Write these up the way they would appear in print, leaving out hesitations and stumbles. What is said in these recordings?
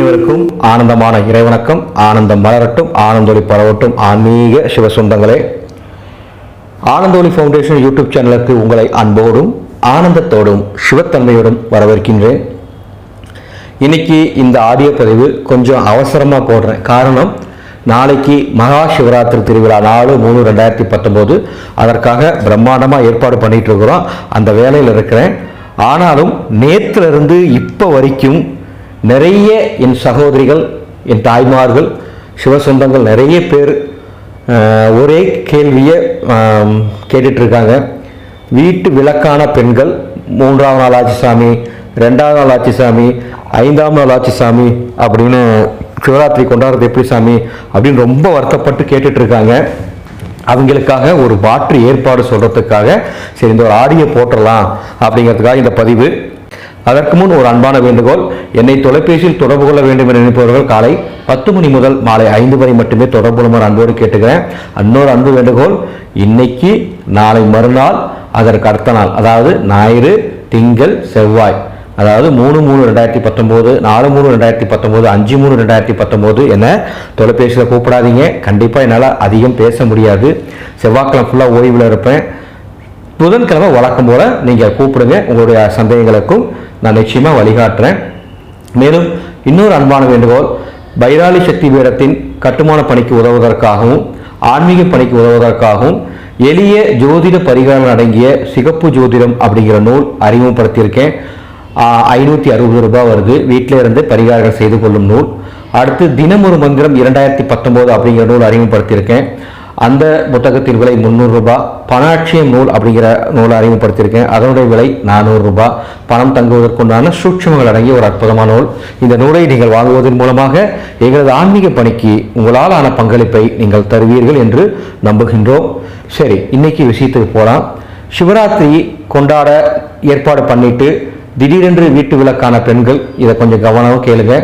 அனைவருக்கும் ஆனந்தமான இறைவணக்கம். ஆனந்தம் மலரட்டும், ஆனந்தொலி பரவட்டும். ஆன்மீக சிவ சொந்தங்களே, ஆனந்தொலி ஃபவுண்டேஷன் யூடியூப் சேனலுக்கு உங்களை அன்போடும் ஆனந்தத்தோடும் சிவத்தன்மையோடும் வரவேற்கின்றேன். இன்னைக்கு இந்த ஆடியோ பதிவு கொஞ்சம் அவசரமாக போடுறேன். காரணம், நாளைக்கு மகா சிவராத்திரி திருவிழா 4/3/2019. அதற்காக பிரம்மாண்டமாக ஏற்பாடு பண்ணிட்டு இருக்கிறோம். அந்த வேலையில் இருக்கிறேன். ஆனாலும் நேற்றிலிருந்து இப்போ வரைக்கும் நிறைய என் சகோதரிகள், என் தாய்மார்கள், சிவசொந்தங்கள் நிறைய பேர் ஒரே கேள்வியை கேட்டுட்ருக்காங்க. வீட்டு விளக்கான பெண்கள் 3ஆம் நாள் ஆட்சி சாமி, 2ஆம் நாள் ஆட்சி சாமி, 5ஆம் நாள் ஆட்சி சாமி அப்படின்னு சிவராத்திரி கொண்டாடுறது எப்படி சாமி அப்படின்னு ரொம்ப வருத்தப்பட்டு கேட்டுட்ருக்காங்க. அவங்களுக்காக ஒரு மாற்று ஏற்பாடு சொல்கிறதுக்காக சரி இந்த ஒரு ஆடியோ போட்டுடலாம் அப்படிங்கிறதுக்காக இந்த பதிவு. அதற்கு முன் ஒரு அன்பான வேண்டுகோள், என்னை தொலைபேசியில் தொடர்பு கொள்ள வேண்டும் என நினைப்பவர்கள் காலை 10 மணி முதல் மாலை 5 வரை மட்டுமே தொடர்பு கொள்ளுமாறு அன்போடு கேட்டுக்கிறேன். இன்னொரு அன்பு வேண்டுகோள், இன்னைக்கு நாளை மறுநாள் அதற்கு அடுத்த நாள், அதாவது ஞாயிறு, திங்கள், செவ்வாய், அதாவது 3/3/2019, 4/3/2019, 5/3/2019 என தொலைபேசியில் கூப்பிடாதீங்க. கண்டிப்பாக என்னால் அதிகம் பேச முடியாது. செவ்வாய்க்கிழமை ஃபுல்லாக ஓய்வில் இருப்பேன். புதன்கிழமை வழக்கம் போல் நீங்கள் கூப்பிடுங்க. உங்களுடைய சந்தேகங்களுக்கும் நான் நிச்சயமாக வழிகாட்டுறேன். மேலும் இன்னொரு அன்பான வேண்டுகோள், பைராளி சக்தி பீடத்தின் கட்டுமான பணிக்கு உதவுவதற்காகவும் ஆன்மீக பணிக்கு உதவுவதற்காகவும் எளிய ஜோதிட பரிகாரம் அடங்கிய சிகப்பு ஜோதிடம் அப்படிங்கிற நூல் அறிமுகப்படுத்தியிருக்கேன். 560 ரூபாய் வருது. வீட்டில் இருந்து பரிகாரங்கள் செய்து கொள்ளும் நூல். அடுத்து தினமொரு மந்திரம் 2019 அப்படிங்கிற நூல் அறிமுகப்படுத்தியிருக்கேன். அந்த புத்தகத்தின் விலை 300 ரூபாய். பணாட்சியம் நூல் அப்படிங்கிற நூலை அறிமுகப்படுத்தியிருக்கேன். அதனுடைய விலை 400 ரூபாய். பணம் தங்குவதற்குண்டான சூட்சமங்கள் அடங்கிய ஒரு அற்புதமான நூல். இந்த நூலை நீங்கள் வாங்குவதன் மூலமாக எங்களது ஆன்மீக பணிக்கு உங்களால் ஆன பங்களிப்பை நீங்கள் தருவீர்கள் என்று நம்புகின்றோம். சரி, இன்னைக்கு விஷயத்துக்கு போகலாம். சிவராத்திரி கொண்டாட ஏற்பாடு பண்ணிட்டு திடீரென்று வீட்டு விளக்கான பெண்கள், இதை கொஞ்சம் கவனமாக கேளுங்க.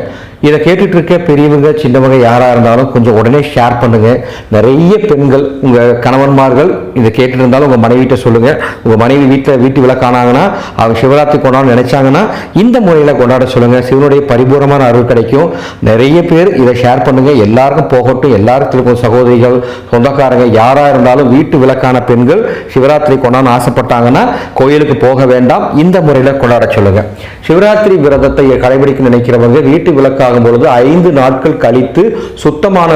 இதை கேட்டுட்டு இருக்க பெரியவங்க, சின்னவங்க யாராக இருந்தாலும் கொஞ்சம் உடனே ஷேர் பண்ணுங்க. நிறைய பெண்கள், உங்கள் கணவன்மார்கள் இதை கேட்டுட்டு இருந்தாலும் உங்கள் மனைவிட்ட சொல்லுங்க. உங்கள் மனைவி வீட்டு விளக்கானாங்கன்னா, அவங்க சிவராத்திரி கொண்டாட நினைச்சாங்கன்னா இந்த முறையில் கொண்டாட சொல்லுங்க. சிவனுடைய பரிபூர்ணமான அருள் கிடைக்கும். நிறைய பேர் இதை ஷேர் பண்ணுங்க. எல்லாருக்கும் போகட்டும். எல்லாருக்கும் சகோதரிகள், சொந்தக்காரங்க யாராக இருந்தாலும் வீட்டு விளக்கான பெண்கள் சிவராத்திரி கொண்டாட ஆசைப்பட்டாங்கன்னா கோயிலுக்கு போக வேண்டாம், இந்த முறையில் கொண்டாட சொல்லுங்க. சிவராத்திரி விரதத்தை கடைபிடிக்க நினைக்கிறவங்க வீட்டு விளக்கு ஆகும் பொழுது 5 நாட்கள் கழித்து சுத்தமான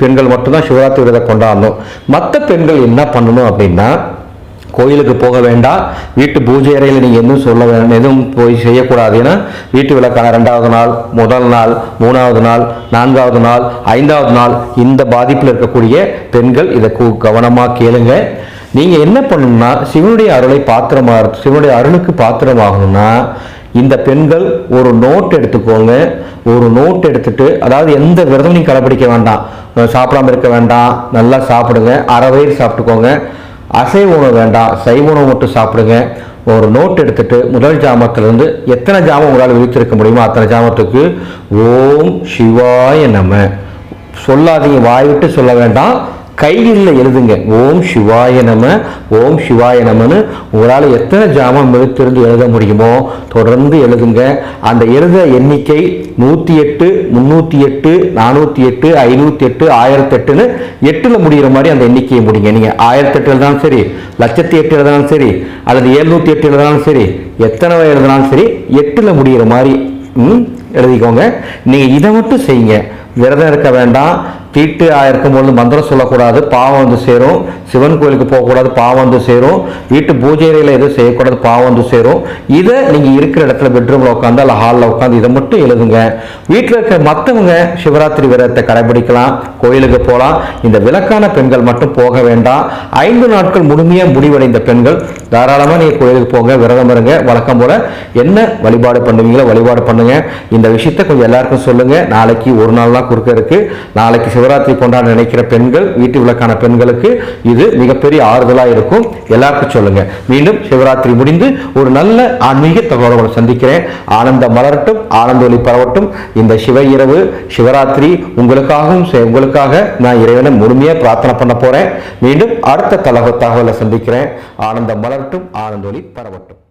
பெண்கள் மட்டும்தான் சிவராத்திரி விரதம் கொண்டாடணும். மற்ற பெண்கள் என்ன பண்ணணும் அப்படின்னா, கோயிலுக்கு போக வேண்டாம். வீட்டு பூஜை அறையில் நீங்கள் எதுவும் சொல்ல வேண்டாம், எதுவும் போய் செய்யக்கூடாது. ஏன்னா வீட்டு விளக்கான 2வது நாள், முதல் நாள், 3வது நாள், 4வது நாள், 5வது நாள் இந்த பாதிப்பில் இருக்கக்கூடிய பெண்கள் இதை கவனமாக கேளுங்க. நீங்கள் என்ன பண்ணணும்னா, சிவனுடைய அருளுக்கு பாத்திரமாகணும்னா இந்த பெண்கள் ஒரு நோட் எடுத்துக்கோங்க. ஒரு நோட் எடுத்துட்டு, அதாவது எந்த விரதம் நீங்கள் கடைபிடிக்க வேண்டாம், சாப்பிடாம இருக்க வேண்டாம், நல்லா சாப்பிடுங்க, அரை வயிறு சாப்பிட்டுக்கோங்க. அசைவ உணவு வேண்டாம், சைவ உணவு மட்டும் சாப்பிடுங்க. ஒரு நோட் எடுத்துட்டு முதல் ஜாமத்திலிருந்து எத்தனை ஜாமம் உங்களால் விழித்திருக்க முடியுமோ அத்தனை ஜாமத்துக்கு ஓம் சிவாய நம சொல்லாதீங்க, வாய் விட்டு சொல்ல வேண்டாம், கையில் எழுதுங்க. ஓம் சிவாய நம, ஓம் சிவாய நமன்னு உங்களால் எத்தனை ஜாமம் எழுத்திருந்து எழுத முடியுமோ தொடர்ந்து எழுதுங்க. அந்த எழுத எண்ணிக்கை 108, 308, 408, 508, 1008ன்னு 8ல் முடிகிற மாதிரி அந்த எண்ணிக்கையை முடிங்க. நீங்கள் 1008 எழுதினாலும் சரி, 1,08,000 எழுதினாலும் சரி, அல்லது 708 எழுதினாலும் சரி, எத்தனை எழுதினாலும் சரி 8ல் முடிகிற மாதிரி எழுதிக்கோங்க. நீங்கள் இதை மட்டும் செய்யுங்க. விரதம் இருக்க வேண்டாம். தீட்டு இருக்கும்பொழுது மந்திரம் சொல்லக்கூடாது, பாவம் வந்து சேரும். சிவன் கோயிலுக்கு போகக்கூடாது, பாவம் வந்து சேரும். வீட்டு பூஜை அறையில் எதுவும் செய்யக்கூடாது, பாவம் வந்து சேரும். இதை நீங்கள் இருக்கிற இடத்துல பெட்ரூமில் உட்காந்து அல்ல ஹாலில் உட்காந்து இதை மட்டும் எழுதுங்க. வீட்டில் இருக்கிற மற்றவங்க சிவராத்திரி விரதத்தை கடைபிடிக்கலாம், கோயிலுக்கு போகலாம். இந்த விளக்கான பெண்கள் மட்டும் போக வேண்டாம். 5 நாட்கள் முழுமையாக முடிவடைந்த பெண்கள் தாராளமாக நீங்கள் கோயிலுக்கு போங்க, விரதம் இருங்க. வழக்கம் போல என்ன வழிபாடு பண்ணுவீங்களோ வழிபாடு பண்ணுங்க. இந்த விஷயத்தை கொஞ்சம் எல்லாருக்கும் சொல்லுங்க. நாளைக்கு ஒரு நாள்லாம் குறுக்க இருக்கு. நாளைக்கு சிவராத்திரி கொண்டாட நினைக்கிற பெண்கள், வீட்டு விளக்கான பெண்களுக்கு இது மிகப்பெரிய ஆறுதலாக இருக்கும். எல்லாருக்கும் சொல்லுங்க. மீண்டும் சிவராத்திரி முடிந்து ஒரு நல்ல ஆன்மீக தகவலோடு சந்திக்கிறேன். ஆனந்தம் மலரட்டும், ஆனந்த ஒளி பரவட்டும். இந்த சிவ இரவு சிவராத்திரி உங்களுக்காக நான் இறைவனை முழுமையாக பிரார்த்தனை பண்ண போறேன். மீண்டும் அடுத்த தகவலை சந்திக்கிறேன். ஆனந்தம் மலரட்டும், ஆனந்த ஒளி பரவட்டும்.